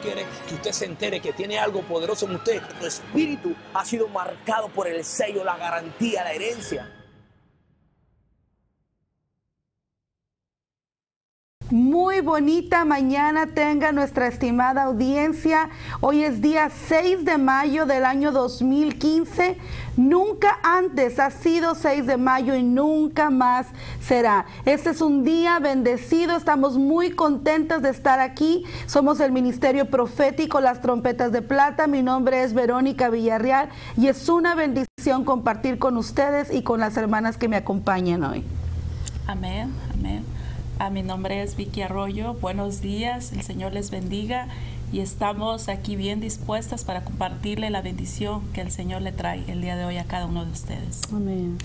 Quiere que usted se entere que tiene algo poderoso en usted. Tu espíritu ha sido marcado por el sello, la garantía, la herencia. Muy bonita mañana tenga nuestra estimada audiencia. Hoy es día 6 de mayo del año 2015. Nunca antes ha sido 6 de mayo y nunca más será. Este es un día bendecido. Estamos muy contentas de estar aquí. Somos el Ministerio Profético Las Trompetas de Plata. Mi nombre es Verónica Villarreal y es una bendición compartir con ustedes y con las hermanas que me acompañan hoy. Amén, amén. Mi nombre es Vicky Arroyo. Buenos días, el Señor les bendiga y estamos aquí bien dispuestas para compartirle la bendición que el Señor le trae el día de hoy a cada uno de ustedes. Amén.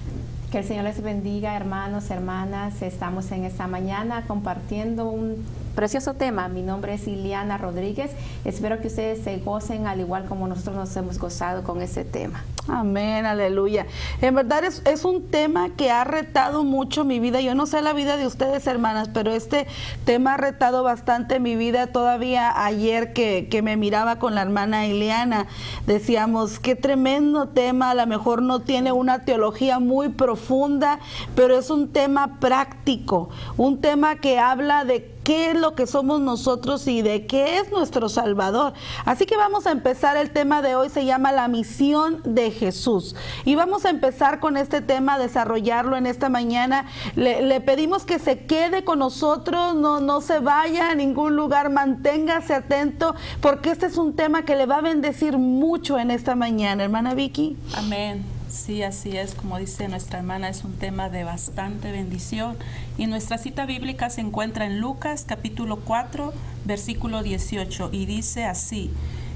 Que el Señor les bendiga, hermanos, hermanas. Estamos en esta mañana compartiendo un precioso tema. Mi nombre es Ileana Rodríguez. Espero que ustedes se gocen al igual como nosotros nos hemos gozado con ese tema. Amén, aleluya. En verdad es un tema que ha retado mucho mi vida. Yo no sé la vida de ustedes, hermanas, pero este tema ha retado bastante mi vida. Todavía ayer que me miraba con la hermana Ileana, decíamos, qué tremendo tema. A lo mejor no tiene una teología muy profunda, pero es un tema práctico, un tema que habla de qué es lo que somos nosotros y de qué es nuestro Salvador. Así que vamos a empezar. El tema de hoy se llama la misión de Jesús y vamos a empezar con este tema, a desarrollarlo en esta mañana. Le pedimos que se quede con nosotros, no se vaya a ningún lugar, manténgase atento porque este es un tema que le va a bendecir mucho en esta mañana. Hermana Vicky. Amén. Sí, así es, como dice nuestra hermana, es un tema de bastante bendición. Y nuestra cita bíblica se encuentra en Lucas capítulo 4, versículo 18, y dice así: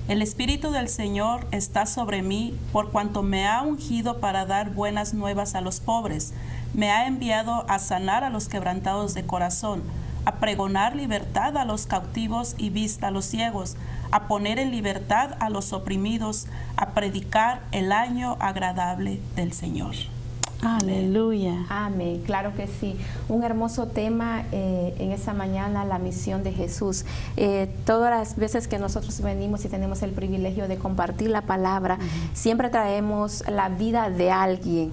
El Espíritu del Señor está sobre mí, por cuanto me ha ungido para dar buenas nuevas a los pobres. Me ha enviado a sanar a los quebrantados de corazón, a pregonar libertad a los cautivos y vista a los ciegos, a poner en libertad a los oprimidos, a predicar el año agradable del Señor. Aleluya. Amén, claro que sí. Un hermoso tema en esta mañana, la misión de Jesús. Todas las veces que nosotros venimos y tenemos el privilegio de compartir la palabra, siempre traemos la vida de alguien,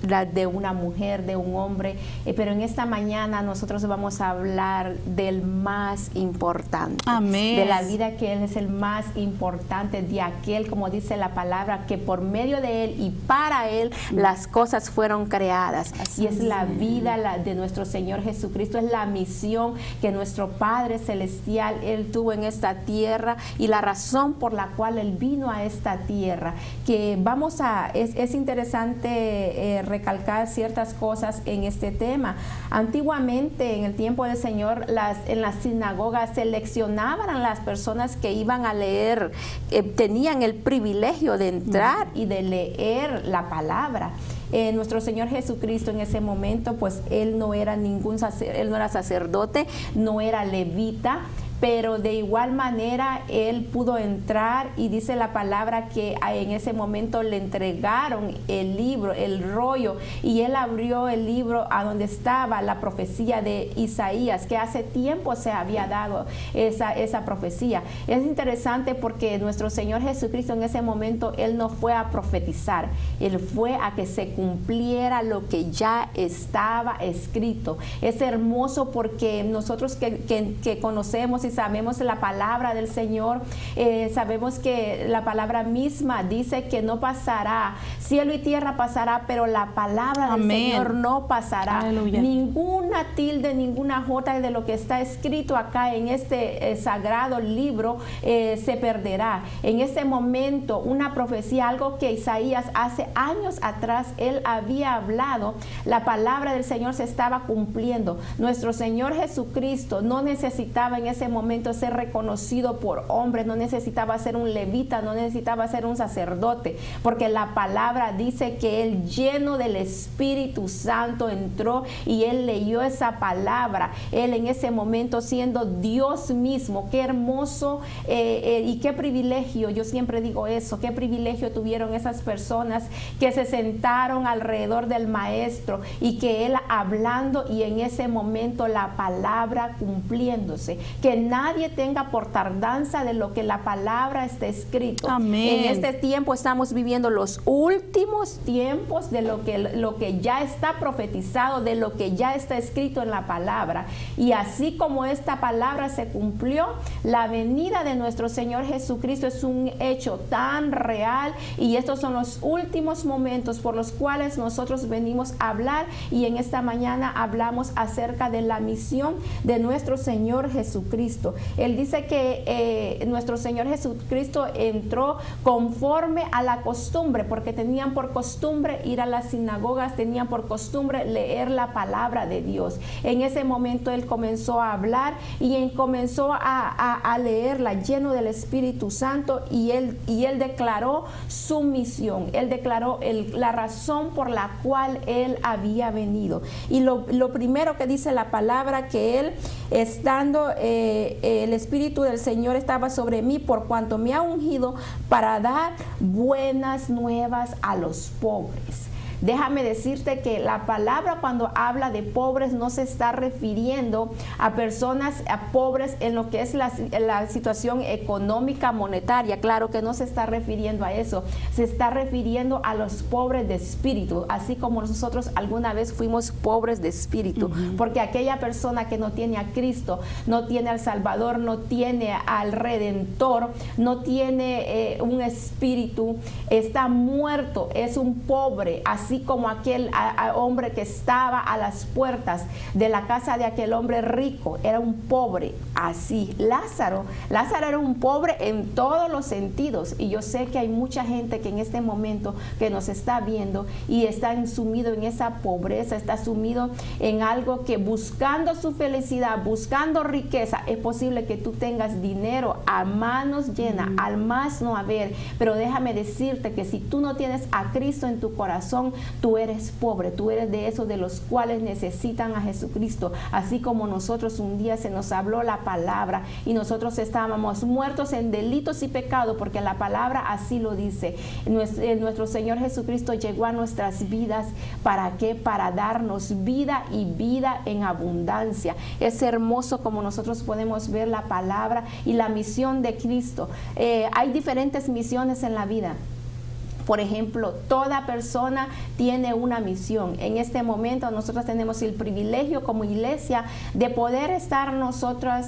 la de una mujer, de un hombre, pero en esta mañana nosotros vamos a hablar del más importante. Amén. De la vida que Él es el más importante, de aquel, como dice la palabra, que por medio de Él y para Él las cosas fueron creadas. Así y es la vida de nuestro Señor Jesucristo, es la misión que nuestro Padre Celestial, Él tuvo en esta tierra y la razón por la cual Él vino a esta tierra. Que vamos a, es interesante recalcar ciertas cosas en este tema. Antiguamente, en el tiempo del Señor, en las sinagogas seleccionaban a las personas que iban a leer, tenían el privilegio de entrar y de leer la palabra. Nuestro Señor Jesucristo en ese momento, pues Él no era él no era sacerdote, no era levita, pero de igual manera Él pudo entrar y dice la palabra que en ese momento le entregaron el libro, el rollo, y Él abrió el libro a donde estaba la profecía de Isaías, que hace tiempo se había dado esa profecía. Es interesante porque nuestro Señor Jesucristo en ese momento, Él no fue a profetizar, Él fue a que se cumpliera lo que ya estaba escrito. Es hermoso porque nosotros que conocemos y sabemos la palabra del Señor, sabemos que la palabra misma dice que no pasará, cielo y tierra pasará, pero la palabra del Señor no pasará. Aleluya. Ninguna tilde, ninguna jota de lo que está escrito acá en este sagrado libro se perderá. En este momento, una profecía, algo que Isaías hace años atrás, él había hablado, la palabra del Señor se estaba cumpliendo. Nuestro Señor Jesucristo no necesitaba en ese momento ser reconocido por hombres, no necesitaba ser un levita, no necesitaba ser un sacerdote, porque la palabra dice que él, lleno del Espíritu Santo, entró y él leyó esa palabra. Él en ese momento, siendo Dios mismo, qué hermoso y qué privilegio, yo siempre digo eso, qué privilegio tuvieron esas personas que se sentaron alrededor del maestro y que él hablando y en ese momento la palabra cumpliéndose. Que nadie tenga por tardanza de lo que la palabra está escrito. Amén. En este tiempo estamos viviendo los últimos tiempos de lo que ya está profetizado, de lo que ya está escrito en la palabra. Y así como esta palabra se cumplió, la venida de nuestro Señor Jesucristo es un hecho tan real, y estos son los últimos momentos por los cuales nosotros venimos a hablar, y en esta mañana hablamos acerca de la misión de nuestro Señor Jesucristo. Él dice que nuestro Señor Jesucristo entró conforme a la costumbre, porque tenían por costumbre ir a las sinagogas, tenían por costumbre leer la palabra de Dios. En ese momento él comenzó a hablar y él comenzó a leerla lleno del Espíritu Santo, y él declaró su misión, él declaró la razón por la cual él había venido. Y lo primero que dice la palabra, que él, estando el Espíritu del Señor estaba sobre mí, por cuanto me ha ungido para dar buenas nuevas a los pobres. Déjame decirte que la palabra, cuando habla de pobres, no se está refiriendo a personas pobres en lo que es la situación económica monetaria. Claro que no se está refiriendo a eso. Se está refiriendo a los pobres de espíritu, así como nosotros alguna vez fuimos pobres de espíritu. Porque aquella persona que no tiene a Cristo, no tiene al Salvador, no tiene al Redentor, no tiene un espíritu, está muerto, es un pobre. Así como aquel hombre que estaba a las puertas de la casa de aquel hombre rico, era un pobre. Así Lázaro era un pobre en todos los sentidos. Y yo sé que hay mucha gente que en este momento que nos está viendo y está sumido en esa pobreza, está sumido en algo que, buscando su felicidad, buscando riqueza. Es posible que tú tengas dinero a manos llenas, al más no haber, pero déjame decirte que si tú no tienes a Cristo en tu corazón, tú eres pobre, tú eres de esos de los cuales necesitan a Jesucristo. Así como nosotros un día se nos habló la palabra y nosotros estábamos muertos en delitos y pecados, porque la palabra así lo dice. Nuestro Señor Jesucristo llegó a nuestras vidas, ¿para qué? Para darnos vida y vida en abundancia. Es hermoso como nosotros podemos ver la palabra y la misión de Cristo. Hay diferentes misiones en la vida. Por ejemplo, toda persona tiene una misión. En este momento nosotros tenemos el privilegio como iglesia de poder estar nosotros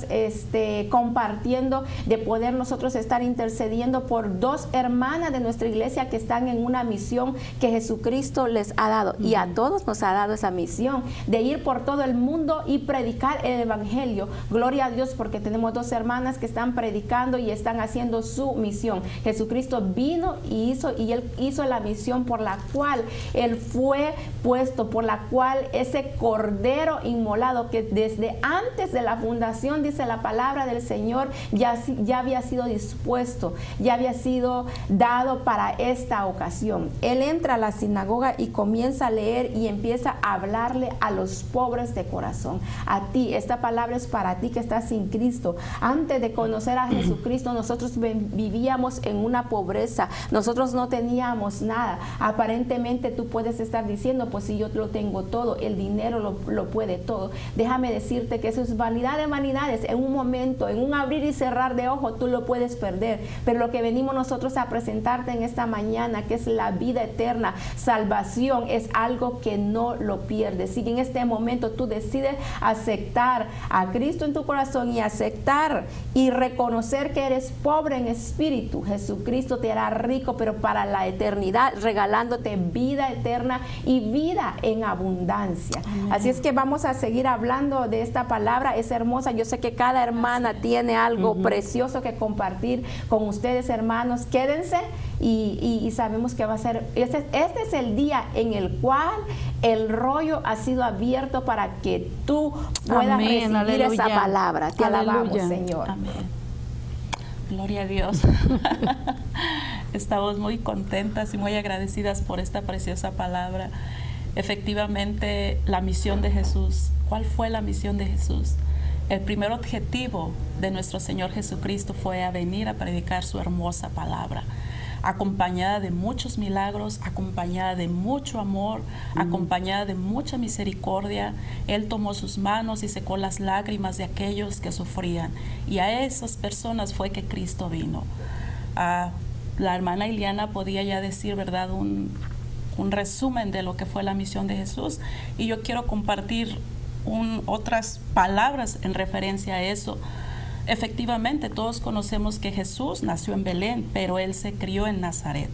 compartiendo, de poder nosotros estar intercediendo por dos hermanas de nuestra iglesia que están en una misión que Jesucristo les ha dado. Y a todos nos ha dado esa misión de ir por todo el mundo y predicar el evangelio. Gloria a Dios, porque tenemos dos hermanas que están predicando y están haciendo su misión. Jesucristo vino y él hizo la misión por la cual él fue puesto, por la cual ese cordero inmolado, que desde antes de la fundación, dice la palabra del Señor, ya había sido dispuesto, ya había sido dado para esta ocasión. Él entra a la sinagoga y comienza a leer y empieza a hablarle a los pobres de corazón. A ti, esta palabra es para ti que estás sin Cristo. Antes de conocer a Jesucristo, nosotros vivíamos en una pobreza, nosotros no teníamos teníamos nada. Aparentemente tú puedes estar diciendo, pues si yo lo tengo todo, el dinero lo puede todo. Déjame decirte que eso es vanidad de vanidades. En un momento, en un abrir y cerrar de ojos, tú lo puedes perder. Pero lo que venimos nosotros a presentarte en esta mañana, que es la vida eterna, salvación, es algo que no lo pierdes. Si en este momento tú decides aceptar a Cristo en tu corazón y aceptar y reconocer que eres pobre en espíritu, Jesucristo te hará rico, pero para la eternidad, regalándote vida eterna y vida en abundancia. Así es que vamos a seguir hablando de esta palabra. Es hermosa. Yo sé que cada hermana tiene algo precioso que compartir con ustedes, hermanos. Quédense y sabemos que va a ser, este es el día en el cual el rollo ha sido abierto para que tú puedas recibir esa palabra. Te alabamos, Señor. Amén. Gloria a Dios. Estamos muy contentas y muy agradecidas por esta preciosa palabra. Efectivamente, la misión de Jesús. ¿Cuál fue la misión de Jesús? El primer objetivo de nuestro Señor Jesucristo fue a venir a predicar su hermosa palabra, acompañada de muchos milagros, acompañada de mucho amor, acompañada de mucha misericordia. Él tomó sus manos y secó las lágrimas de aquellos que sufrían. Y a esas personas fue que Cristo vino. La hermana Iliana podía ya decir, ¿verdad?, un resumen de lo que fue la misión de Jesús. Y yo quiero compartir otras palabras en referencia a eso. Efectivamente, todos conocemos que Jesús nació en Belén, pero Él se crió en Nazaret.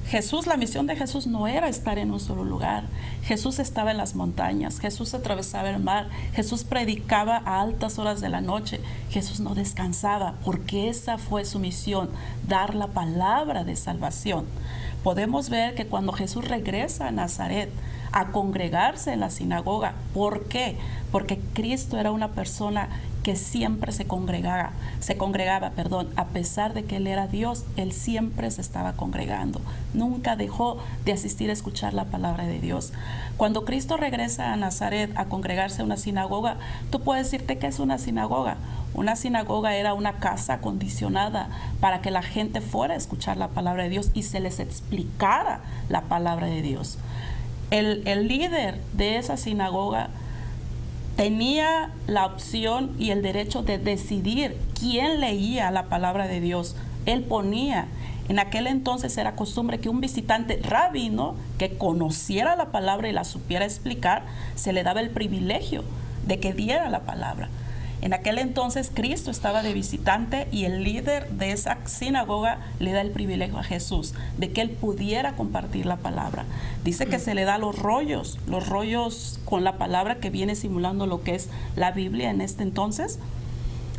Jesús, la misión de Jesús no era estar en un solo lugar. Jesús estaba en las montañas, Jesús atravesaba el mar, Jesús predicaba a altas horas de la noche, Jesús no descansaba, porque esa fue su misión, dar la palabra de salvación. Podemos ver que cuando Jesús regresa a Nazaret, a congregarse en la sinagoga, ¿por qué? Porque Cristo era una persona que siempre se congregaba, a pesar de que Él era Dios, Él siempre se estaba congregando, nunca dejó de asistir a escuchar la palabra de Dios. Cuando Cristo regresa a Nazaret a congregarse en una sinagoga, tú puedes decirte que es una sinagoga. Una sinagoga era una casa acondicionada para que la gente fuera a escuchar la palabra de Dios y se les explicara la palabra de Dios. El líder de esa sinagoga tenía la opción y el derecho de decidir quién leía la palabra de Dios. Él ponía, en aquel entonces era costumbre que un visitante rabino que conociera la palabra y la supiera explicar, se le daba el privilegio de que diera la palabra. En aquel entonces Cristo estaba de visitante y el líder de esa sinagoga le da el privilegio a Jesús de que Él pudiera compartir la palabra. Dice que se le da los rollos con la palabra que viene simulando lo que es la Biblia en este entonces.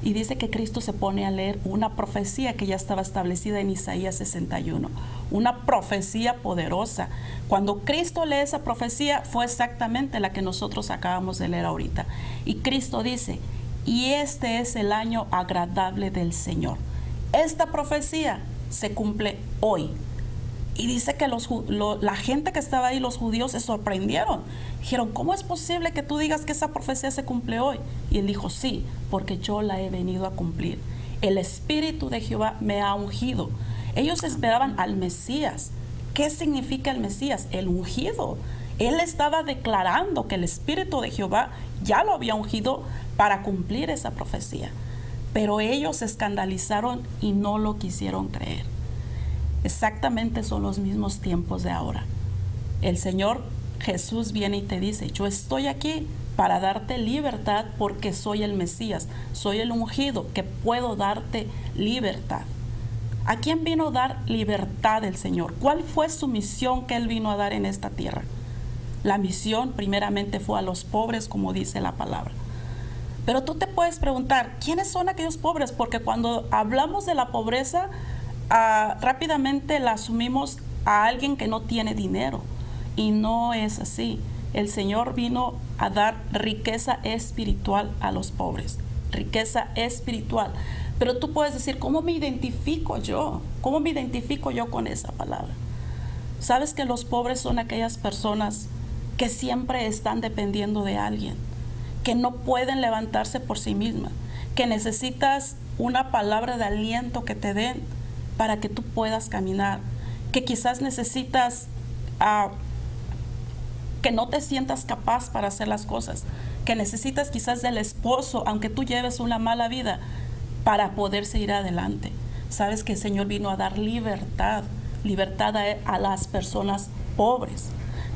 Y dice que Cristo se pone a leer una profecía que ya estaba establecida en Isaías 61. Una profecía poderosa. Cuando Cristo lee esa profecía fue exactamente la que nosotros acabamos de leer ahorita. Y Cristo dice: y este es el año agradable del Señor. Esta profecía se cumple hoy. Y dice que la gente que estaba ahí, los judíos, se sorprendieron. Dijeron: ¿cómo es posible que tú digas que esa profecía se cumple hoy? Y Él dijo: sí, porque yo la he venido a cumplir. El Espíritu de Jehová me ha ungido. Ellos esperaban al Mesías. ¿Qué significa el Mesías? El ungido. Él estaba declarando que el Espíritu de Jehová ya lo había ungido para cumplir esa profecía. Pero ellos se escandalizaron y no lo quisieron creer. Exactamente son los mismos tiempos de ahora. El Señor Jesús viene y te dice: yo estoy aquí para darte libertad porque soy el Mesías, soy el ungido que puedo darte libertad. ¿A quién vino a dar libertad el Señor? ¿Cuál fue su misión que Él vino a dar en esta tierra? La misión primeramente fue a los pobres, como dice la palabra. Pero tú te puedes preguntar, ¿quiénes son aquellos pobres? Porque cuando hablamos de la pobreza, rápidamente la asumimos a alguien que no tiene dinero. Y no es así. El Señor vino a dar riqueza espiritual a los pobres. Riqueza espiritual. Pero tú puedes decir, ¿cómo me identifico yo? ¿Cómo me identifico yo con esa palabra? ¿Sabes que los pobres son aquellas personas que siempre están dependiendo de alguien, que no pueden levantarse por sí mismas, que necesitas una palabra de aliento que te den para que tú puedas caminar, que quizás necesitas que no te sientas capaz para hacer las cosas, que necesitas quizás del esposo, aunque tú lleves una mala vida, para poder seguir adelante. Sabes que el Señor vino a dar libertad a las personas pobres.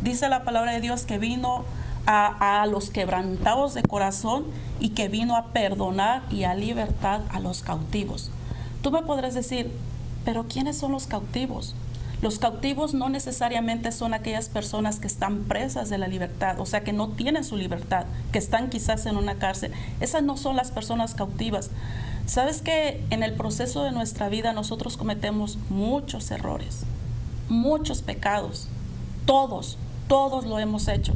Dice la palabra de Dios que vino a los quebrantados de corazón y que vino a perdonar y a libertad a los cautivos. Tú me podrás decir, pero ¿quiénes son los cautivos? Los cautivos no necesariamente son aquellas personas que están presas de la libertad, o sea, que no tienen su libertad, que están quizás en una cárcel. Esas no son las personas cautivas. Sabes que en el proceso de nuestra vida nosotros cometemos muchos errores, muchos pecados. Todos lo hemos hecho.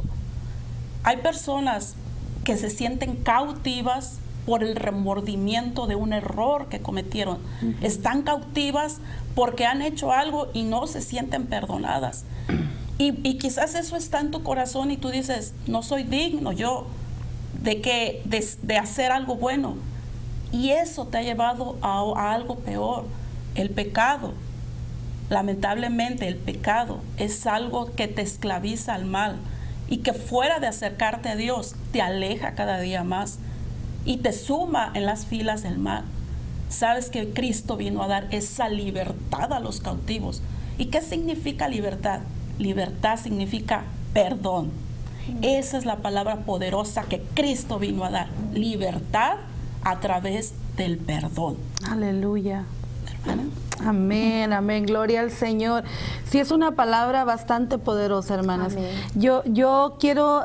Hay personas que se sienten cautivas por el remordimiento de un error que cometieron. Están cautivas porque han hecho algo y no se sienten perdonadas. Y quizás eso está en tu corazón y tú dices, no soy digno yo de hacer algo bueno. Y eso te ha llevado a algo peor, el pecado. Lamentablemente el pecado es algo que te esclaviza al mal y que fuera de acercarte a Dios te aleja cada día más y te suma en las filas del mal. Sabes que Cristo vino a dar esa libertad a los cautivos. ¿Y qué significa libertad? Libertad significa perdón. Esa es la palabra poderosa que Cristo vino a dar. Libertad a través del perdón. Aleluya. Hermana. Amén, amén, gloria al Señor. Sí, es una palabra bastante poderosa, hermanas. Amén. Yo quiero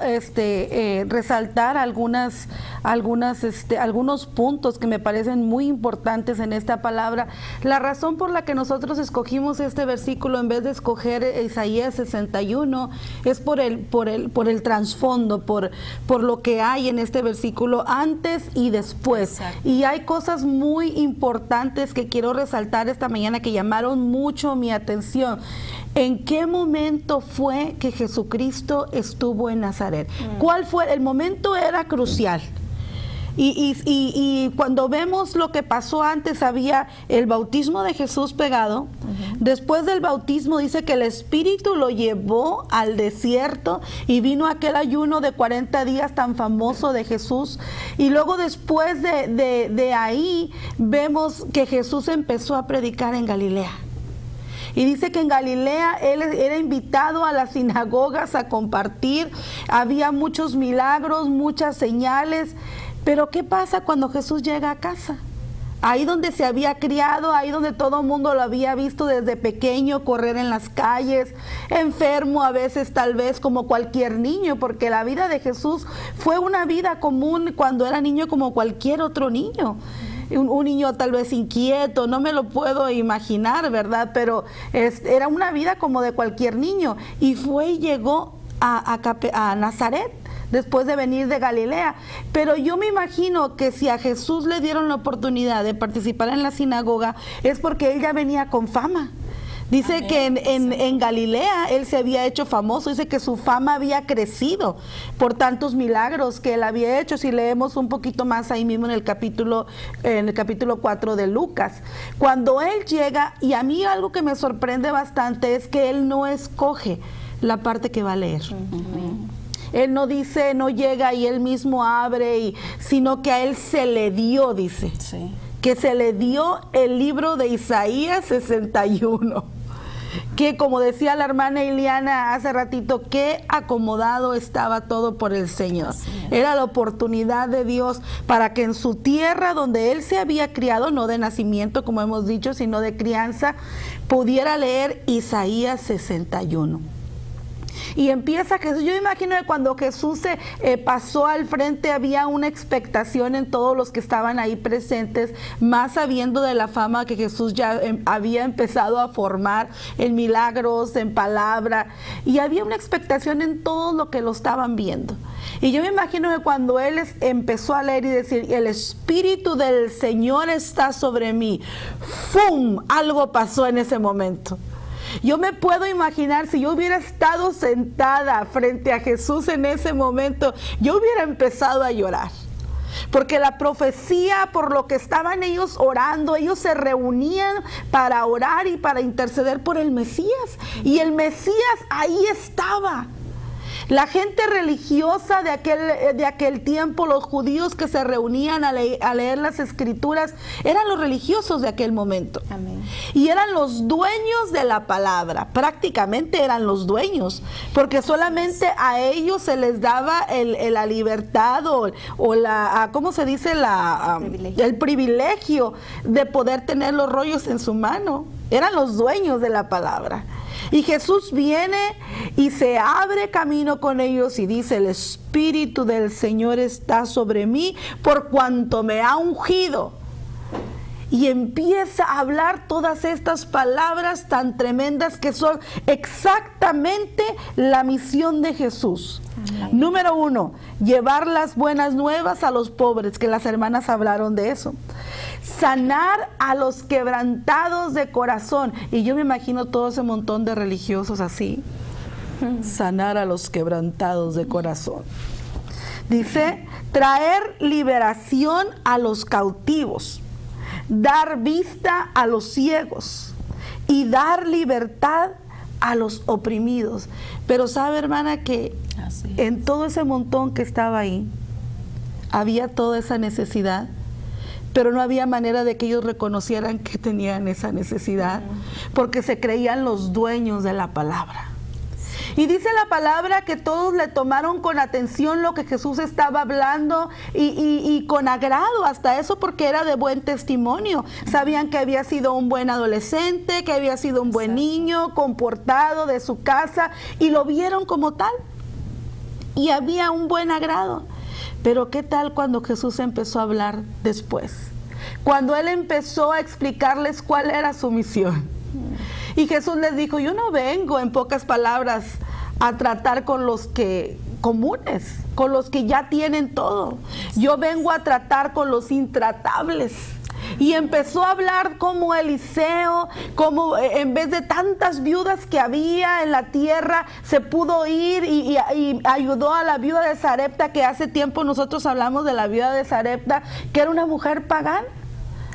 resaltar algunos puntos que me parecen muy importantes en esta palabra. La razón por la que nosotros escogimos este versículo en vez de escoger Isaías 61 es por el trasfondo, por lo que hay en este versículo antes y después. Exacto. Y hay cosas muy importantes que quiero resaltar esta mañana que llamaron mucho mi atención. ¿En qué momento fue que Jesucristo estuvo en Nazaret? ¿Cuál fue? El momento era crucial. Y cuando vemos lo que pasó antes, había el bautismo de Jesús pegado. Después del bautismo dice que el Espíritu lo llevó al desierto y vino aquel ayuno de 40 días tan famoso de Jesús. Y luego después de ahí vemos que Jesús empezó a predicar en Galilea. Y dice que en Galilea él era invitado a las sinagogas a compartir. Había muchos milagros, muchas señales. Pero ¿qué pasa cuando Jesús llega a casa? Ahí donde se había criado, ahí donde todo el mundo lo había visto desde pequeño correr en las calles, enfermo a veces tal vez como cualquier niño, porque la vida de Jesús fue una vida común cuando era niño como cualquier otro niño. Un niño tal vez inquieto, no me lo puedo imaginar, ¿verdad? Pero era una vida como de cualquier niño. Y fue y llegó a Nazaret, después de venir de Galilea. Pero yo me imagino que si a Jesús le dieron la oportunidad de participar en la sinagoga, es porque él ya venía con fama. Dice Amén. que en Galilea él se había hecho famoso, dice que su fama había crecido por tantos milagros que él había hecho. Si leemos un poquito más ahí mismo en el capítulo 4 de Lucas, cuando él llega, y a mí algo que me sorprende bastante es que él no escoge la parte que va a leer. Él no dice, no llega y él mismo abre, sino que a él se le dio, dice, Sí. que se le dio el libro de Isaías 61. Que como decía la hermana Iliana hace ratito, qué acomodado estaba todo por el Señor. Era la oportunidad de Dios para que en su tierra donde él se había criado, no de nacimiento como hemos dicho, sino de crianza, pudiera leer Isaías 61. Y empieza Jesús. Yo imagino que cuando Jesús se pasó al frente había una expectación en todos los que estaban ahí presentes, más sabiendo de la fama que Jesús ya había empezado a formar en milagros, en palabra, y había una expectación en todos los que lo estaban viendo. Y yo me imagino que cuando él empezó a leer y decir, el Espíritu del Señor está sobre mí, ¡fum!, algo pasó en ese momento. Yo me puedo imaginar, si yo hubiera estado sentada frente a Jesús en ese momento, yo hubiera empezado a llorar. porque la profecía, por lo que estaban ellos orando, ellos se reunían para orar y para interceder por el Mesías, y el Mesías ahí estaba. La gente religiosa de aquel tiempo, los judíos que se reunían a leer las escrituras, eran los religiosos de aquel momento. Amén. Y eran los dueños de la palabra, prácticamente eran los dueños, porque solamente a ellos se les daba la libertad o la, ¿cómo se dice? El privilegio de poder tener los rollos en su mano. Eran los dueños de la palabra. Y Jesús viene y se abre camino con ellos y dice: el Espíritu del Señor está sobre mí por cuanto me ha ungido. Y empieza a hablar todas estas palabras tan tremendas que son exactamente la misión de Jesús. Amén. Número 1, llevar las buenas nuevas a los pobres, que las hermanas hablaron de eso. Sanar a los quebrantados de corazón. Y yo me imagino todo ese montón de religiosos así. Sanar a los quebrantados de corazón. Dice, traer liberación a los cautivos, dar vista a los ciegos y dar libertad a los oprimidos. Pero sabe, hermana, que en todo ese montón que estaba ahí, había toda esa necesidad, pero no había manera de que ellos reconocieran que tenían esa necesidad, porque se creían los dueños de la palabra. Y dice la palabra que todos le tomaron con atención lo que Jesús estaba hablando y con agrado, hasta eso, porque era de buen testimonio. Sabían que había sido un buen adolescente, que había sido un buen niño, comportado de su casa, y lo vieron como tal. Y había un buen agrado. Pero ¿qué tal cuando Jesús empezó a hablar después? Cuando Él empezó a explicarles cuál era su misión. Y Jesús les dijo: yo no vengo, en pocas palabras, a tratar con los que comunes, con los que ya tienen todo. Yo vengo a tratar con los intratables. Y empezó a hablar como Eliseo, como en vez de tantas viudas que había en la tierra, se pudo ir y ayudó a la viuda de Sarepta, que hace tiempo nosotros hablamos de la viuda de Sarepta, que era una mujer pagana.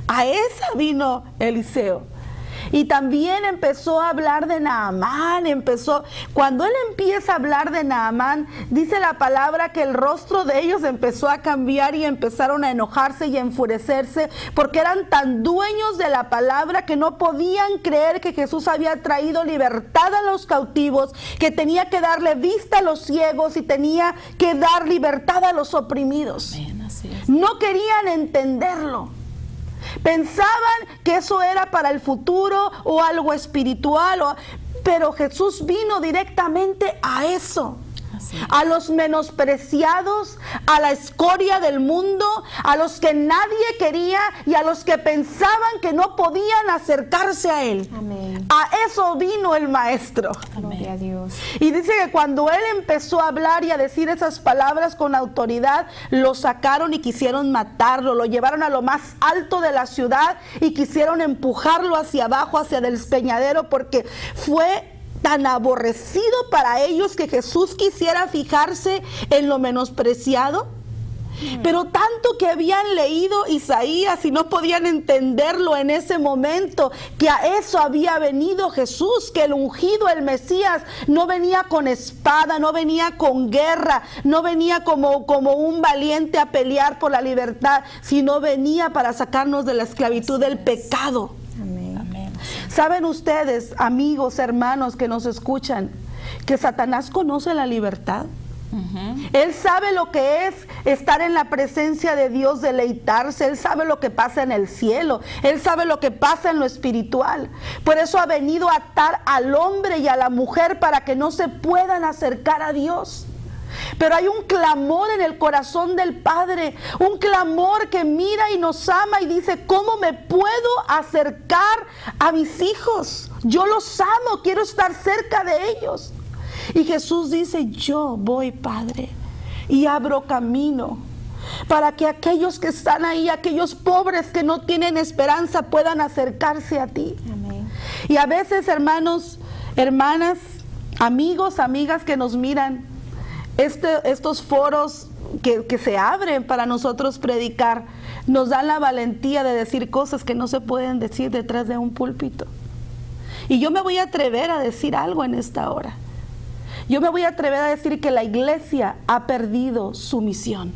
A esa vino Eliseo. Y también empezó a hablar de Naamán. Cuando él empieza a hablar de Naamán, dice la palabra que el rostro de ellos empezó a cambiar y empezaron a enojarse y a enfurecerse, porque eran tan dueños de la palabra que no podían creer que Jesús había traído libertad a los cautivos, que tenía que darle vista a los ciegos y tenía que dar libertad a los oprimidos. Amén, así es. No querían entenderlo. Pensaban que eso era para el futuro o algo espiritual, pero Jesús vino directamente a eso. A los menospreciados, a la escoria del mundo, a los que nadie quería y a los que pensaban que no podían acercarse a Él. Amén. A eso vino el Maestro. Gloria a Dios. Y dice que cuando Él empezó a hablar y a decir esas palabras con autoridad, lo sacaron y quisieron matarlo, lo llevaron a lo más alto de la ciudad y quisieron empujarlo hacia abajo, hacia el despeñadero, porque fue tan aborrecido para ellos que Jesús quisiera fijarse en lo menospreciado. Pero tanto que habían leído Isaías y no podían entenderlo en ese momento, que a eso había venido Jesús, que el ungido, el Mesías, no venía con espada, no venía con guerra, no venía como un valiente a pelear por la libertad, sino venía para sacarnos de la esclavitud del pecado. ¿Saben ustedes, amigos, hermanos que nos escuchan, que Satanás conoce la libertad? Él sabe lo que es estar en la presencia de Dios, deleitarse. Él sabe lo que pasa en el cielo. Él sabe lo que pasa en lo espiritual. Por eso ha venido a atar al hombre y a la mujer para que no se puedan acercar a Dios. Pero hay un clamor en el corazón del Padre, un clamor que mira y nos ama y dice: ¿cómo me puedo acercar a mis hijos? Yo los amo, quiero estar cerca de ellos. Y Jesús dice: yo voy, Padre, y abro camino para que aquellos que están ahí, aquellos pobres que no tienen esperanza, puedan acercarse a ti. Amén. Y a veces, hermanos, hermanas, amigos, amigas que nos miran, estos foros que se abren para nosotros predicar, nos dan la valentía de decir cosas que no se pueden decir detrás de un púlpito. Y yo me voy a atrever a decir algo en esta hora. Yo me voy a atrever a decir que la iglesia ha perdido su misión.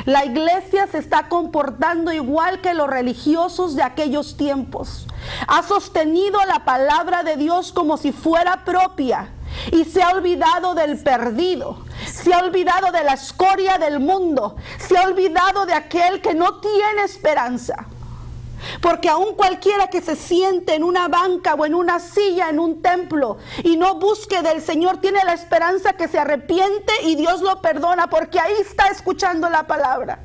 La iglesia se está comportando igual que los religiosos de aquellos tiempos. Ha sostenido la palabra de Dios como si fuera propia y se ha olvidado del perdido, se ha olvidado de la escoria del mundo, se ha olvidado de aquel que no tiene esperanza. Porque aun cualquiera que se siente en una banca o en una silla en un templo y no busque del Señor, tiene la esperanza que se arrepiente y Dios lo perdona, porque ahí está escuchando la palabra.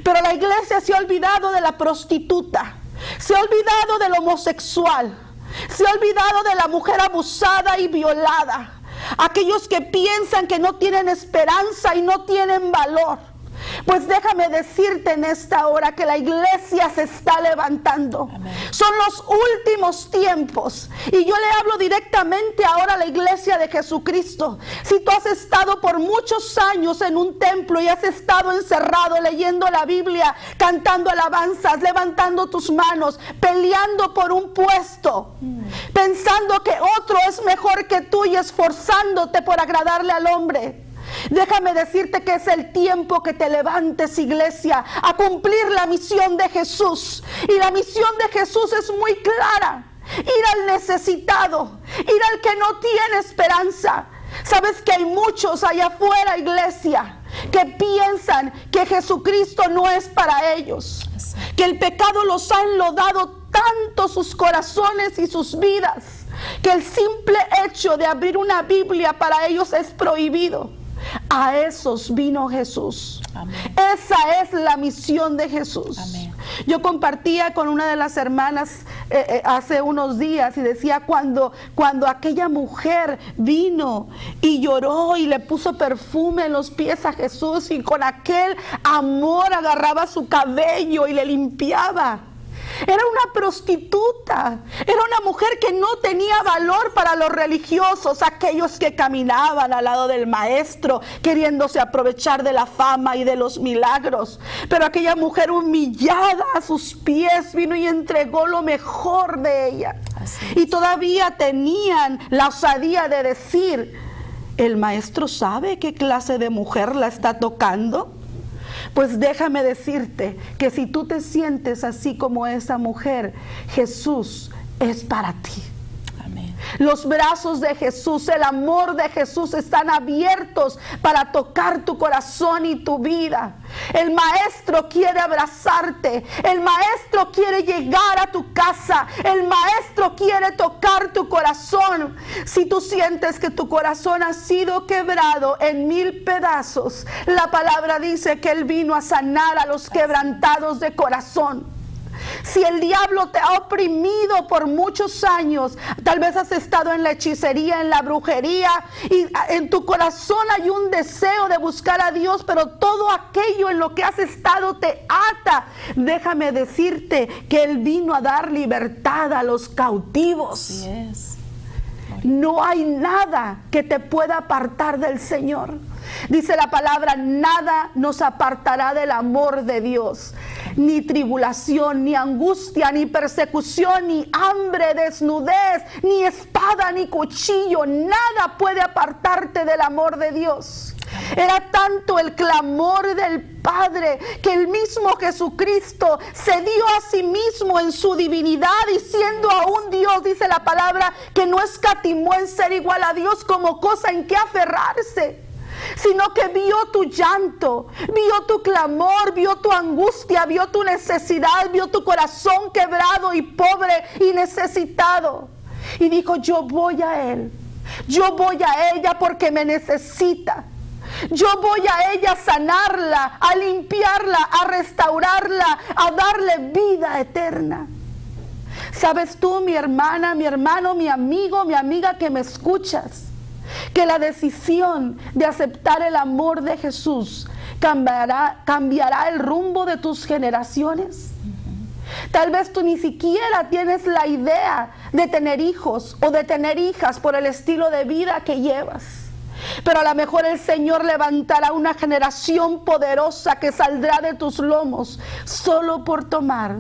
Pero la iglesia se ha olvidado de la prostituta, se ha olvidado del homosexual, se ha olvidado de la mujer abusada y violada, aquellos que piensan que no tienen esperanza y no tienen valor. Pues déjame decirte en esta hora que la iglesia se está levantando. Amén. Son los últimos tiempos. Y yo le hablo directamente ahora a la iglesia de Jesucristo. Si tú has estado por muchos años en un templo y has estado encerrado leyendo la Biblia, cantando alabanzas, levantando tus manos, peleando por un puesto, pensando que otro es mejor que tú y esforzándote por agradarle al hombre, déjame decirte que es el tiempo que te levantes, iglesia, a cumplir la misión de Jesús. Y la misión de Jesús es muy clara: ir al necesitado, ir al que no tiene esperanza. Sabes que hay muchos allá afuera, iglesia, que piensan que Jesucristo no es para ellos, que el pecado los ha enlodado tanto sus corazones y sus vidas, que el simple hecho de abrir una Biblia para ellos es prohibido. A esos vino Jesús. Amén. Esa es la misión de Jesús. Amén. Yo compartía con una de las hermanas hace unos días y decía, cuando aquella mujer vino y lloró y le puso perfume en los pies a Jesús y con aquel amor agarraba su cabello y le limpiaba. Era una prostituta, era una mujer que no tenía valor para los religiosos, aquellos que caminaban al lado del maestro queriéndose aprovechar de la fama y de los milagros. Pero aquella mujer humillada a sus pies vino y entregó lo mejor de ella. Y todavía tenían la osadía de decir: ¿el maestro sabe qué clase de mujer la está tocando? Pues déjame decirte que si tú te sientes así como esa mujer, Jesús es para ti. Amén. Los brazos de Jesús, el amor de Jesús están abiertos para tocar tu corazón y tu vida. El maestro quiere abrazarte, el maestro quiere llegar a tu casa, el maestro quiere tocar tu corazón. Si tú sientes que tu corazón ha sido quebrado en 1000 pedazos, la palabra dice que Él vino a sanar a los quebrantados de corazón. Si el diablo te ha oprimido por muchos años, tal vez has estado en la hechicería, en la brujería, y en tu corazón hay un deseo de buscar a Dios, pero todo aquello en lo que has estado te ata. Déjame decirte que Él vino a dar libertad a los cautivos. Así es. No hay nada que te pueda apartar del Señor. Dice la palabra: nada nos apartará del amor de Dios. Ni tribulación, ni angustia, ni persecución, ni hambre, desnudez, ni espada, ni cuchillo. Nada puede apartarte del amor de Dios. Era tanto el clamor del Padre que el mismo Jesucristo se dio a sí mismo en su divinidad, y siendo aún Dios, dice la palabra, que no escatimó en ser igual a Dios como cosa en que aferrarse, sino que vio tu llanto, vio tu clamor, vio tu angustia, vio tu necesidad, vio tu corazón quebrado y pobre y necesitado, y dijo: yo voy a Él, yo voy a ella porque me necesita. Yo voy a ella a sanarla, a limpiarla, a restaurarla, a darle vida eterna. ¿Sabes tú, mi hermana, mi hermano, mi amigo, mi amiga que me escuchas, que la decisión de aceptar el amor de Jesús cambiará el rumbo de tus generaciones? Tal vez tú ni siquiera tienes la idea de tener hijos o de tener hijas por el estilo de vida que llevas. pero a lo mejor el Señor levantará una generación poderosa que saldrá de tus lomos solo por tomar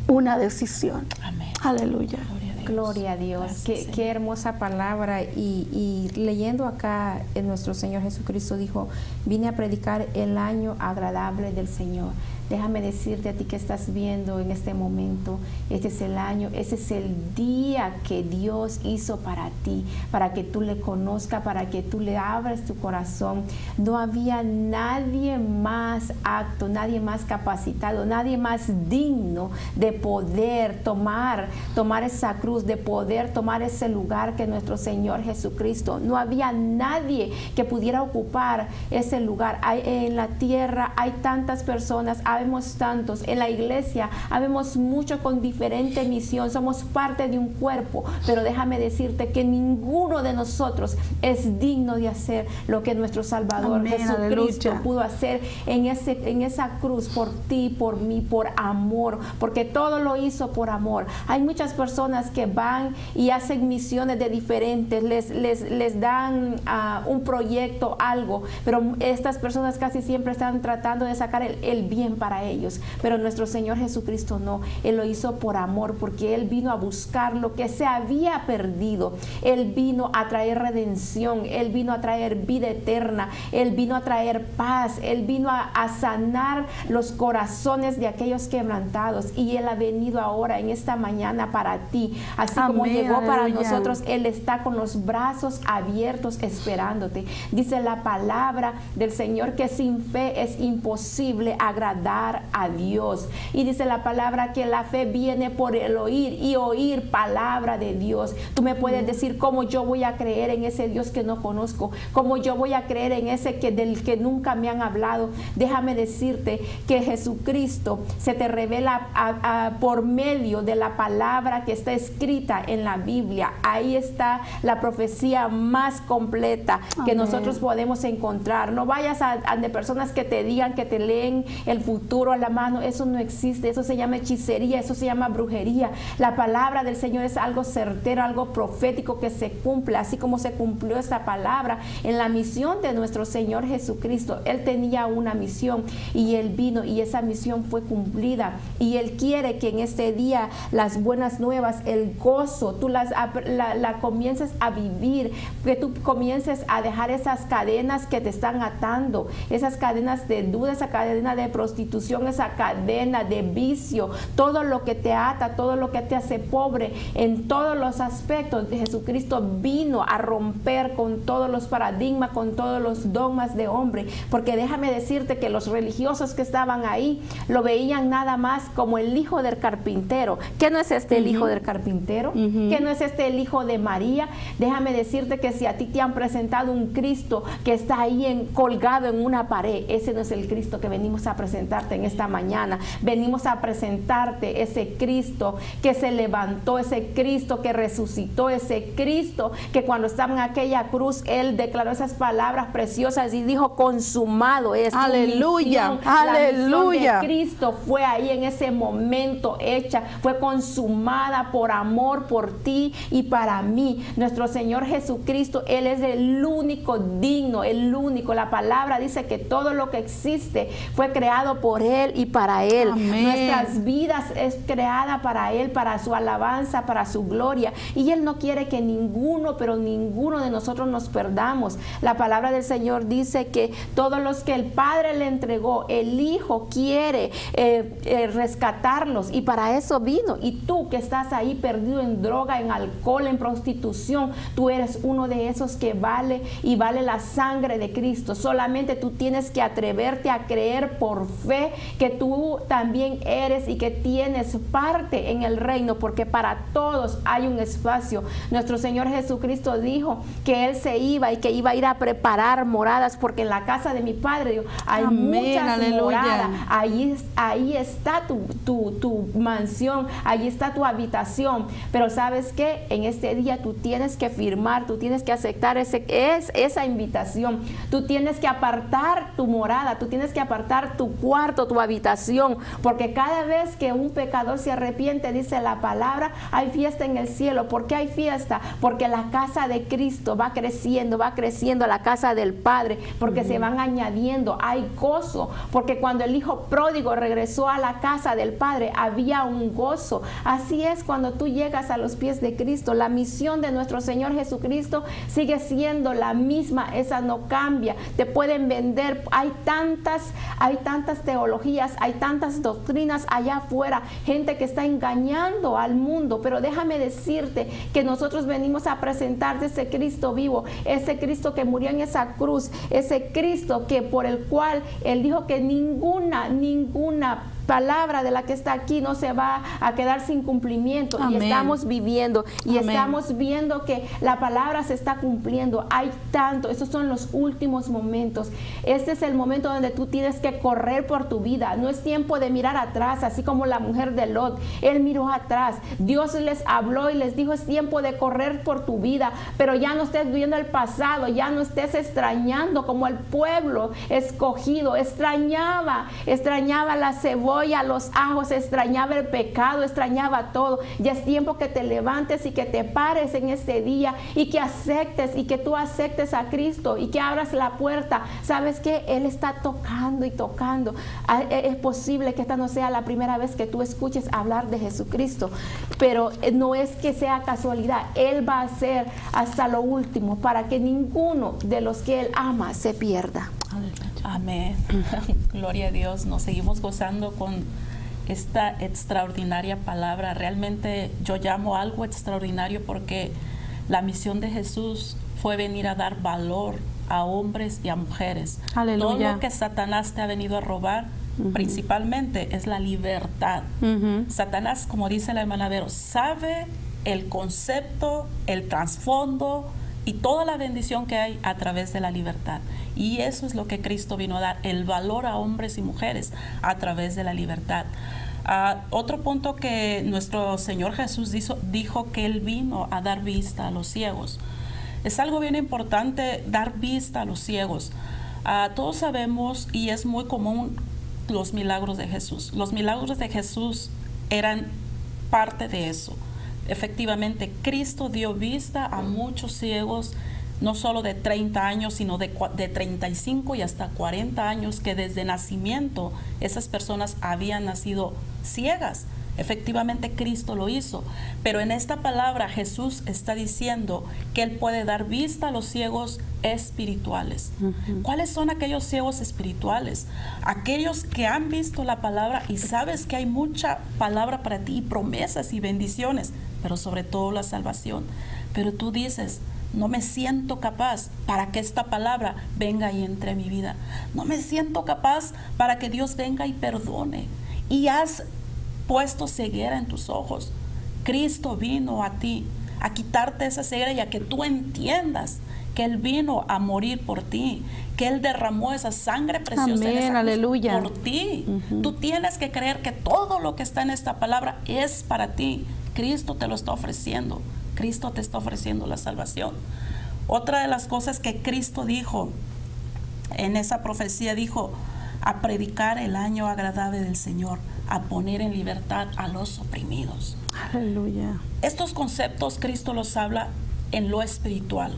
una decisión. Amén. Aleluya. Gloria a Dios. Qué hermosa palabra. Y leyendo acá en nuestro Señor Jesucristo dijo, vine a predicar el año agradable del Señor. Déjame decirte a ti que estás viendo en este momento, este es el año, ese es el día que Dios hizo para ti, para que tú le conozcas, para que tú le abras tu corazón. No había nadie más apto, nadie más capacitado, nadie más digno de poder tomar esa cruz, de poder tomar ese lugar que nuestro Señor Jesucristo. No había nadie que pudiera ocupar ese lugar. En la tierra hay tantas personas, habemos tantos, en la iglesia habemos muchos con diferente misión, somos parte de un cuerpo, pero déjame decirte que ninguno de nosotros es digno de hacer lo que nuestro Salvador Amén, Jesucristo aleluya. pudo hacer en esa cruz por ti, por mí, por amor, porque todo lo hizo por amor. Hay muchas personas que van y hacen misiones de diferentes, les dan un proyecto, algo, pero estas personas casi siempre están tratando de sacar el bien para ellos, pero nuestro Señor Jesucristo no. Él lo hizo por amor, porque Él vino a buscar lo que se había perdido. Él vino a traer redención, Él vino a traer vida eterna, Él vino a traer paz, Él vino a sanar los corazones de aquellos quebrantados, y Él ha venido ahora en esta mañana para ti, así como Amén, llegó para aleluya. nosotros. Él está con los brazos abiertos esperándote. Dice la palabra del Señor que sin fe es imposible agradar a Dios, y dice la palabra que la fe viene por el oír, y oír palabra de Dios. Tú me puedes decir, ¿cómo yo voy a creer en ese Dios que no conozco? ¿Cómo yo voy a creer en ese del que nunca me han hablado? Déjame decirte que Jesucristo se te revela por medio de la palabra que está escrita en la Biblia. Ahí está la profecía más completa que Amén. nosotros podemos encontrar. No vayas a de personas que te digan, que te leen el futuro a la mano. Eso no existe. Eso se llama hechicería, eso se llama brujería. La palabra del Señor es algo certero, algo profético que se cumple, así como se cumplió esta palabra en la misión de nuestro Señor Jesucristo. Él tenía una misión y Él vino, y esa misión fue cumplida, y Él quiere que en este día las buenas nuevas, el gozo, tú la comiences a vivir, que tú comiences a dejar esas cadenas que te están atando, esas cadenas de duda, esa cadena de prostitución, esa cadena de vicio, todo lo que te ata, todo lo que te hace pobre en todos los aspectos. Jesucristo vino a romper con todos los paradigmas, con todos los dogmas de hombre, porque déjame decirte que los religiosos que estaban ahí lo veían nada más como el hijo del carpintero. ¿Qué no es este el hijo del carpintero? ¿Qué no es este el hijo de María? Déjame decirte que si a ti te han presentado un Cristo que está ahí colgado en una pared, ese no es el Cristo que venimos a presentarte en esta mañana. Venimos a presentarte ese Cristo que se levantó, ese Cristo que resucitó, ese Cristo que cuando estaba en aquella cruz, Él declaró esas palabras preciosas y dijo, consumado es. Aleluya, aleluya. Cristo fue ahí en ese momento hecha, fue consumada por amor por ti y para mí. Nuestro Señor Jesucristo, Él es el único digno, el único. La palabra dice que todo lo que existe fue creado por Él y para Él. Amén. Nuestras vidas es creada para Él, para su alabanza, para su gloria, y Él no quiere que ninguno, pero ninguno de nosotros nos perdamos. La palabra del Señor dice que todos los que el Padre le entregó, el Hijo quiere rescatarlos, y para eso vino. Y tú que estás ahí perdido en droga, en alcohol, en prostitución, tú eres uno de esos que vale, y vale la sangre de Cristo. Solamente tú tienes que atreverte a creer por fe que tú también eres y que tienes parte en el reino, porque para todos hay un espacio. Nuestro Señor Jesucristo dijo que Él se iba y que iba a ir a preparar moradas, porque en la casa de mi Padre hay muchas aleluya. moradas. Ahí está tu mansión, ahí está tu habitación. Pero ¿sabes qué? En este día tú tienes que firmar, tú tienes que aceptar esa invitación. Tú tienes que apartar tu morada, tú tienes que apartar tu cuarto cuarto, tu habitación, porque cada vez que un pecador se arrepiente, dice la palabra, hay fiesta en el cielo. ¿Por qué hay fiesta? Porque la casa de Cristo va creciendo la casa del Padre, porque se van añadiendo, hay gozo, porque cuando el hijo pródigo regresó a la casa del Padre, había un gozo. Así es cuando tú llegas a los pies de Cristo. La misión de nuestro Señor Jesucristo sigue siendo la misma, esa no cambia. Te pueden vender, hay tantas teologías, hay tantas doctrinas allá afuera, gente que está engañando al mundo, pero déjame decirte que nosotros venimos a presentarte ese Cristo vivo, ese Cristo que murió en esa cruz, ese Cristo que por el cual Él dijo que ninguna palabra de la que está aquí no se va a quedar sin cumplimiento. Amén. Y estamos viviendo y Amén. Estamos viendo que la palabra se está cumpliendo. Hay tanto, esos son los últimos momentos. Este es el momento donde tú tienes que correr por tu vida. No es tiempo de mirar atrás, así como la mujer de Lot. Él miró atrás. Dios les habló y les dijo, es tiempo de correr por tu vida, pero ya no estés viendo el pasado, ya no estés extrañando como el pueblo escogido extrañaba la cebolla, los ajos, extrañaba el pecado, extrañaba todo. Ya es tiempo que te levantes y que te pares en este día y que aceptes y que tú aceptes a Cristo y que abras la puerta. ¿Sabes qué? Él está tocando y tocando. Es posible que esta no sea la primera vez que tú escuches hablar de Jesucristo, pero no es que sea casualidad. Él va a hacer hasta lo último para que ninguno de los que Él ama se pierda. Amén. Gloria a Dios. Nos seguimos gozando con esta extraordinaria palabra. Realmente yo llamo algo extraordinario porque la misión de Jesús fue venir a dar valor a hombres y a mujeres. Aleluya. Todo lo que Satanás te ha venido a robar, principalmente, es la libertad. Satanás, como dice la hermana Vero, sabe el concepto, el trasfondo y toda la bendición que hay a través de la libertad. Y eso es lo que Cristo vino a dar, el valor a hombres y mujeres a través de la libertad. Otro punto que nuestro Señor Jesús dijo que Él vino a dar vista a los ciegos. Es algo bien importante dar vista a los ciegos. Todos sabemos y es muy común los milagros de Jesús. Los milagros de Jesús eran parte de eso. Efectivamente, Cristo dio vista a muchos ciegos, no solo de 30 años, sino de 35 y hasta 40 años, que desde nacimiento esas personas habían nacido ciegas. Efectivamente, Cristo lo hizo. Pero en esta palabra Jesús está diciendo que Él puede dar vista a los ciegos espirituales. ¿Cuáles son aquellos ciegos espirituales? Aquellos que han visto la palabra y sabes que hay mucha palabra para ti, promesas y bendiciones, pero sobre todo la salvación. Pero tú dices, no me siento capaz para que esta palabra venga y entre a mi vida. No me siento capaz para que Dios venga y perdone. Y has puesto ceguera en tus ojos. Cristo vino a ti a quitarte esa ceguera y a que tú entiendas que Él vino a morir por ti, que Él derramó esa sangre preciosa. Amén, en esa cruz aleluya. Por ti. Tú tienes que creer que todo lo que está en esta palabra es para ti. Cristo te lo está ofreciendo. Cristo te está ofreciendo la salvación. Otra de las cosas que Cristo dijo en esa profecía, dijo, a predicar el año agradable del Señor, a poner en libertad a los oprimidos. Aleluya. Estos conceptos Cristo los habla en lo espiritual.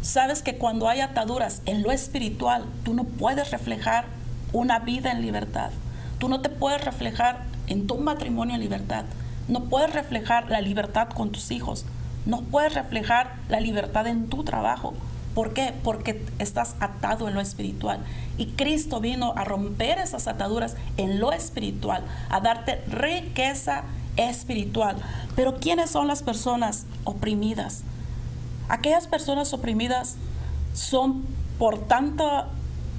Sabes que cuando hay ataduras en lo espiritual, tú no puedes reflejar una vida en libertad. Tú no te puedes reflejar en tu matrimonio en libertad. No puedes reflejar la libertad con tus hijos. No puedes reflejar la libertad en tu trabajo. ¿Por qué? Porque estás atado en lo espiritual. Y Cristo vino a romper esas ataduras en lo espiritual, a darte riqueza espiritual. Pero ¿quiénes son las personas oprimidas? Aquellas personas oprimidas son por tanto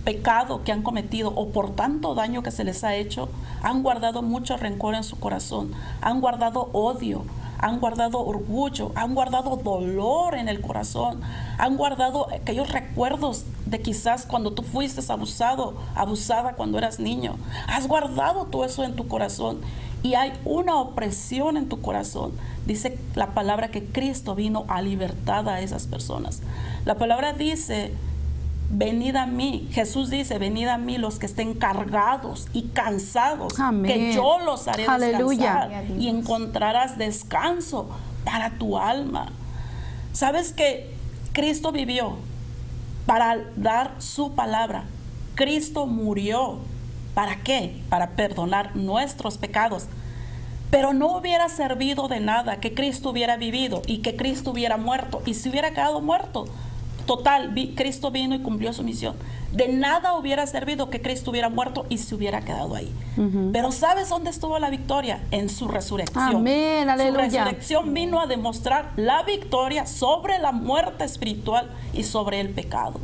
pecado que han cometido o por tanto daño que se les ha hecho, han guardado mucho rencor en su corazón, han guardado odio, han guardado orgullo, han guardado dolor en el corazón, han guardado aquellos recuerdos de quizás cuando tú fuiste abusado, abusada cuando eras niño. Has guardado todo eso en tu corazón y hay una opresión en tu corazón. Dice la palabra que Cristo vino a libertar a esas personas. La palabra dice venid a mí. Jesús dice, venid a mí los que estén cargados y cansados, Amén. que yo los haré Aleluya. descansar y encontrarás descanso para tu alma. ¿Sabes que Cristo vivió para dar su palabra? Cristo murió. ¿Para qué? Para perdonar nuestros pecados. Pero no hubiera servido de nada que Cristo hubiera vivido y que Cristo hubiera muerto y se hubiera quedado muerto. Total, Cristo vino y cumplió su misión. De nada hubiera servido que Cristo hubiera muerto y se hubiera quedado ahí. Pero ¿sabes dónde estuvo la victoria? En su resurrección. Amén, aleluya. Su resurrección vino a demostrar la victoria sobre la muerte espiritual y sobre el pecado.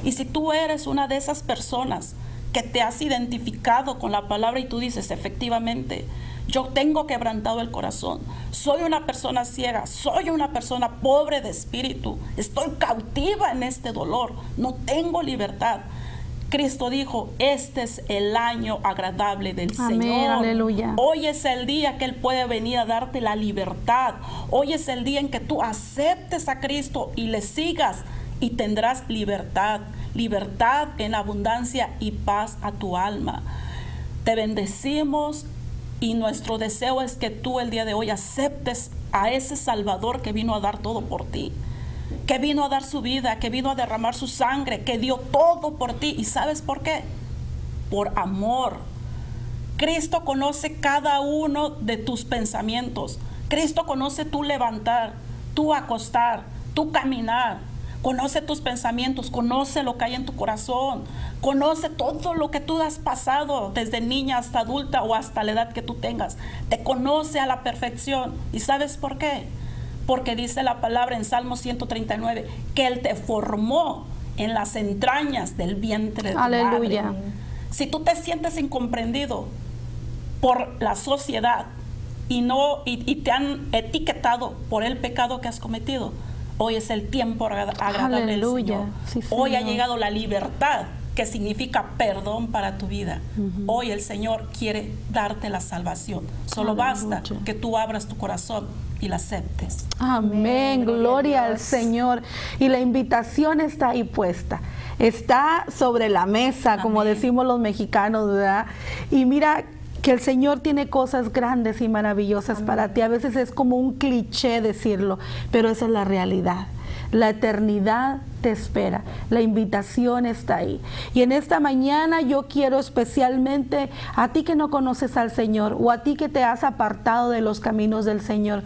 Y si tú eres una de esas personas que te has identificado con la palabra y tú dices, efectivamente, yo tengo quebrantado el corazón, soy una persona ciega, soy una persona pobre de espíritu, estoy cautiva en este dolor, no tengo libertad. Cristo dijo, este es el año agradable del Amén, Señor. aleluya. Hoy es el día que Él puede venir a darte la libertad. Hoy es el día en que tú aceptes a Cristo y le sigas y tendrás libertad. Libertad en abundancia y paz a tu alma. Te bendecimos y nuestro deseo es que tú el día de hoy aceptes a ese Salvador que vino a dar todo por ti, que vino a dar su vida, que vino a derramar su sangre, que dio todo por ti. ¿Y sabes por qué? Por amor. Cristo conoce cada uno de tus pensamientos. Cristo conoce tu levantar, tu acostar, tu caminar. Conoce tus pensamientos, conoce lo que hay en tu corazón, conoce todo lo que tú has pasado desde niña hasta adulta o hasta la edad que tú tengas. Te conoce a la perfección. ¿Y sabes por qué? Porque dice la palabra en Salmo 139 que Él te formó en las entrañas del vientre de tu Aleluya. madre. Si tú te sientes incomprendido por la sociedad y te han etiquetado por el pecado que has cometido, hoy es el tiempo agradable del Aleluya. Señor. Sí, Hoy ha Señor. llegado la libertad, que significa perdón para tu vida. Hoy el Señor quiere darte la salvación. Solo basta Aleluya. que tú abras tu corazón y la aceptes. Amén, gloria al Señor. Y la invitación está ahí puesta. Está sobre la mesa, como Amén. decimos los mexicanos, ¿verdad? Y mira que el Señor tiene cosas grandes y maravillosas para ti. A veces es como un cliché decirlo, pero esa es la realidad. La eternidad te espera, la invitación está ahí. Y en esta mañana yo quiero especialmente a ti que no conoces al Señor o a ti que te has apartado de los caminos del Señor.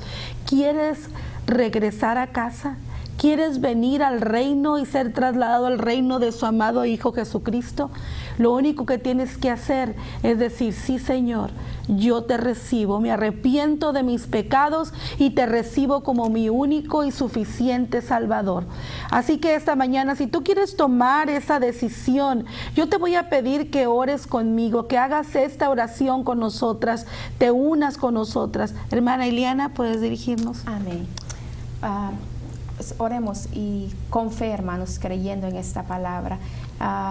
¿Quieres regresar a casa? ¿Quieres venir al reino y ser trasladado al reino de su amado Hijo Jesucristo? Lo único que tienes que hacer es decir, sí Señor, yo te recibo, me arrepiento de mis pecados y te recibo como mi único y suficiente Salvador. Así que esta mañana, si tú quieres tomar esa decisión, yo te voy a pedir que ores conmigo, que hagas esta oración con nosotras, te unas con nosotras. Hermana Iliana, ¿puedes dirigirnos? Amén. Oremos y con fe, hermanos, creyendo en esta palabra.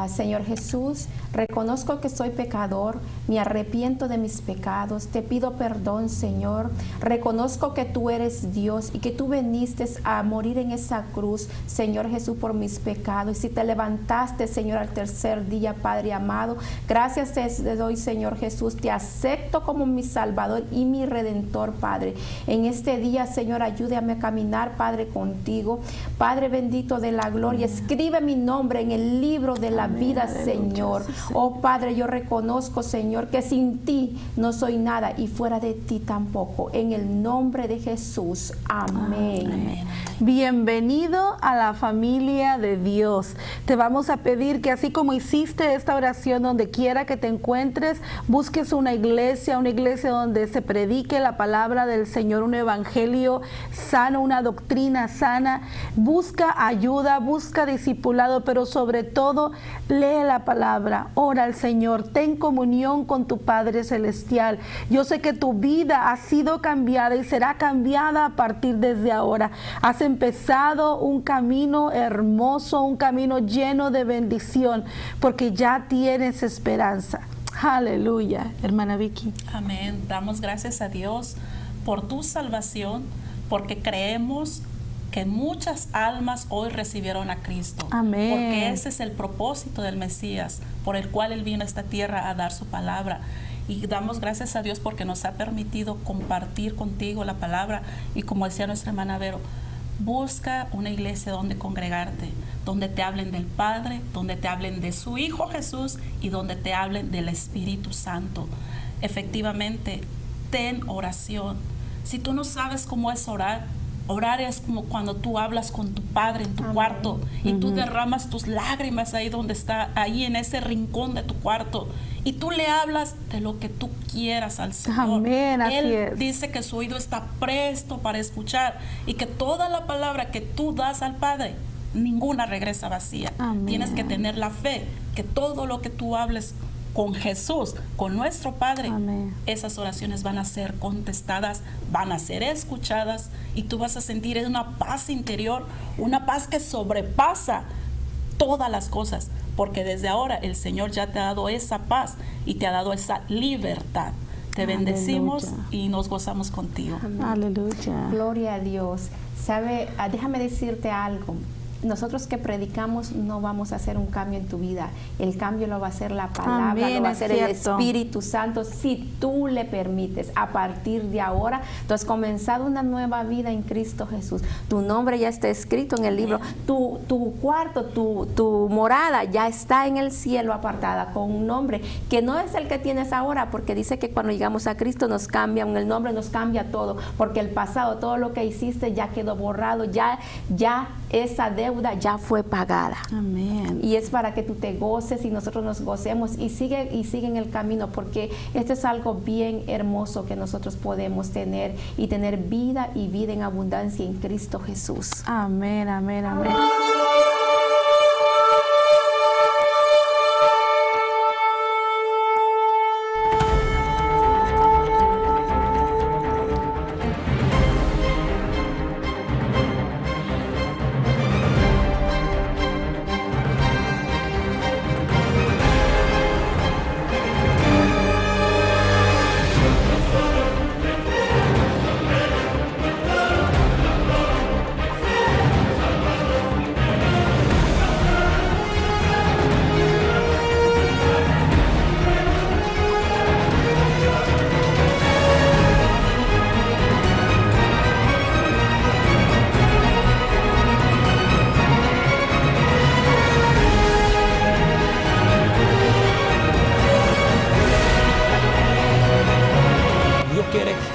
Señor Jesús, reconozco que soy pecador, me arrepiento de mis pecados, te pido perdón, Señor. Reconozco que tú eres Dios y que tú viniste a morir en esa cruz, Señor Jesús, por mis pecados. Y si te levantaste, Señor, al tercer día, Padre amado, gracias te doy, Señor Jesús. Te acepto como mi Salvador y mi Redentor, Padre. En este día, Señor, ayúdame a caminar, Padre, contigo. Padre bendito de la gloria, escribe mi nombre en el libro de la vida, Señor. Oh Padre, yo reconozco, Señor, que sin ti no soy nada y fuera de ti tampoco. En el nombre de Jesús. Amén. Amén. Bienvenido a la familia de Dios. Te vamos a pedir que así como hiciste esta oración donde quiera que te encuentres, busques una iglesia donde se predique la palabra del Señor, un evangelio sano, una doctrina sana. Busca ayuda, busca discipulado, pero sobre todo lee la palabra, ora al Señor, ten comunión con tu Padre Celestial. Yo sé que tu vida ha sido cambiada y será cambiada a partir desde ahora. Has empezado un camino hermoso, un camino lleno de bendición, porque ya tienes esperanza. Aleluya, hermana Vicky. Amén. Damos gracias a Dios por tu salvación, porque creemos que muchas almas hoy recibieron a Cristo. Amén. Porque ese es el propósito del Mesías, por el cual Él vino a esta tierra a dar su palabra. Y damos gracias a Dios porque nos ha permitido compartir contigo la palabra. Y como decía nuestra hermana Vero, busca una iglesia donde congregarte, donde te hablen del Padre, donde te hablen de su Hijo Jesús y donde te hablen del Espíritu Santo. Efectivamente, ten oración. Si tú no sabes cómo es orar, orar es como cuando tú hablas con tu Padre en tu cuarto y tú derramas tus lágrimas ahí donde está, ahí en ese rincón de tu cuarto, y tú le hablas de lo que tú quieras al Señor. Amén, así Él es. dice que su oído está presto para escuchar y que toda la palabra que tú das al Padre, ninguna regresa vacía. Amén. Tienes que tener la fe que todo lo que tú hables con Jesús, con nuestro Padre, Amén. esas oraciones van a ser contestadas, van a ser escuchadas y tú vas a sentir una paz interior, una paz que sobrepasa todas las cosas, porque desde ahora el Señor ya te ha dado esa paz y te ha dado esa libertad. Te bendecimos y nos gozamos contigo. Aleluya. Gloria a Dios. Sabe, déjame decirte algo. Nosotros que predicamos no vamos a hacer un cambio en tu vida. El cambio lo va a hacer la palabra, Amén, lo va a es hacer el cierto. Espíritu Santo, si tú le permites. A partir de ahora, tú has comenzado una nueva vida en Cristo Jesús. Tu nombre ya está escrito en el libro. Tu cuarto, tu morada ya está en el cielo apartada con un nombre que no es el que tienes ahora, porque dice que cuando llegamos a Cristo nos cambia, el nombre nos cambia todo, porque el pasado, todo lo que hiciste ya quedó borrado, ya esa deuda ya fue pagada. Amén. Y es para que tú te goces y nosotros nos gocemos y sigue en el camino, porque esto es algo bien hermoso que nosotros podemos tener y tener vida y vida en abundancia en Cristo Jesús. Amén, amén, amén.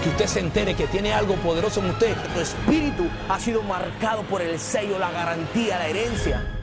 Que usted se entere que tiene algo poderoso en usted. Tu espíritu ha sido marcado por el sello, la garantía, la herencia.